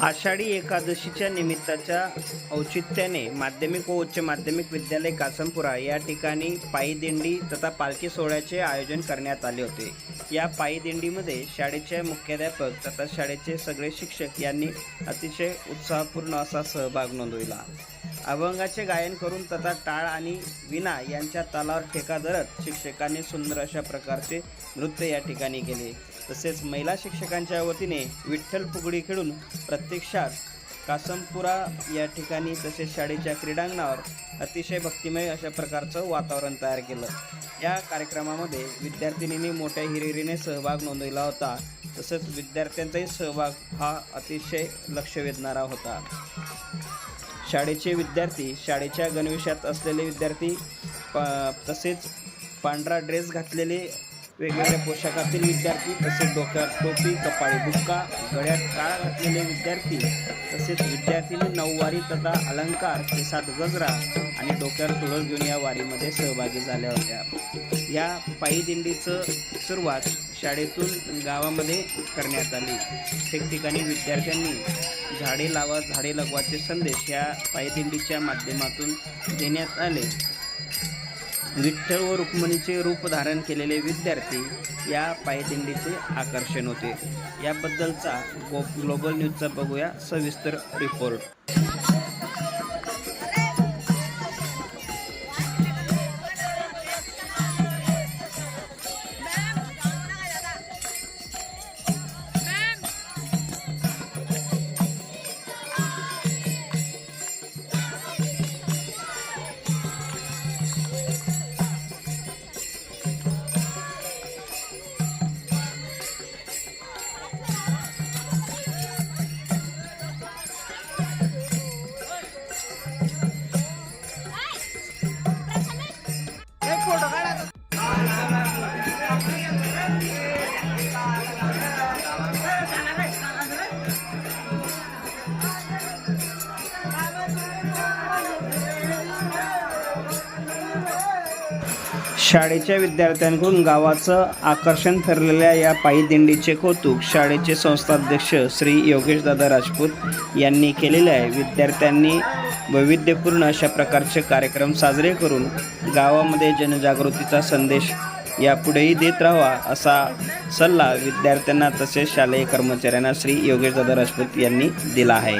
आषाढी एकादशीच्या निमित्ताच्या औचित्याने माध्यमिक व उच्च माध्यमिक विद्यालय कासमपुरा या ठिकाणी पायी दिंडी तथा पालखी सोहळ्याचे आयोजन करण्यात आले होते। या पायी दिंडीमध्ये शाळेचे मुख्याध्यापक तथा शाळेचे सगळे शिक्षक यांनी अतिशय उत्साहपूर्ण असा सहभाग नोंदविला। अभंगाचे गायन करून तथा टाळ आणि विणा यांच्या तालावर ठेका धरत शिक्षकांनी सुंदर अशा प्रकारचे नृत्य या ठिकाणी केले। तसेच महिला शिक्षकांच्या वतीने विठ्ठल फुगडी खेळून प्रत्यक्षात कासमपुरा या ठिकाणी तसेच शाळेच्या क्रीडांगणावर अतिशय भक्तिमय अशा प्रकारचं वातावरण तयार केलं। या कार्यक्रमामध्ये विद्यार्थिनींनी मोठ्या हिरिरीने सहभाग नोंदवला होता। तसेच विद्यार्थ्यांचाही सहभाग हा अतिशय लक्ष वेधणारा होता। शाळेचे विद्यार्थी, शाळेच्या गणवेशात असलेले विद्यार्थी, तसेच पांढरा ड्रेस घातलेले वेगवेगळ्या पोशाखातील विद्यार्थी, तसेच डोक्यावर टोपी, कपाळी बुक्का, गळ्यात टाळ घातलेले विद्यार्थी, तसेच विद्यार्थिनी नऊवारी तथा अलंकार, केसात गजरा आणि डोक्यावर तुळस घेऊन या वारीमध्ये सहभागी झाल्या होत्या। या पायी दिंडीचं सुरुवात शाळेतून गावामध्ये करण्यात आली। ठिकठिकाणी विद्यार्थ्यांनी झाडे लावा झाडे लगवाचे संदेश या पायी दिंडीच्या माध्यमातून देण्यात आले। विठ्ठल व रुक्मिणीचे रूप धारण केलेले विद्यार्थी या पायदिंडीचे आकर्षण होते। याबद्दलचा ग्लोबल न्यूजचा बघूया सविस्तर रिपोर्ट। शाळेच्या विद्यार्थ्यांकडून गावाचं आकर्षण ठरलेल्या या पायी दिंडीचे कौतुक शाळेचे संस्थाध्यक्ष श्री योगेश दादा राजपूत यांनी केलेले आहे। विद्यार्थ्यांनी वैविध्यपूर्ण अशा प्रकारचे कार्यक्रम साजरे करून गावामध्ये जनजागृतीचा संदेश यापुढेही देत राहावा असा सल्ला विद्यार्थ्यांना तसेच शालेय कर्मचाऱ्यांना श्री योगेश दादा राजपूत यांनी दिला आहे।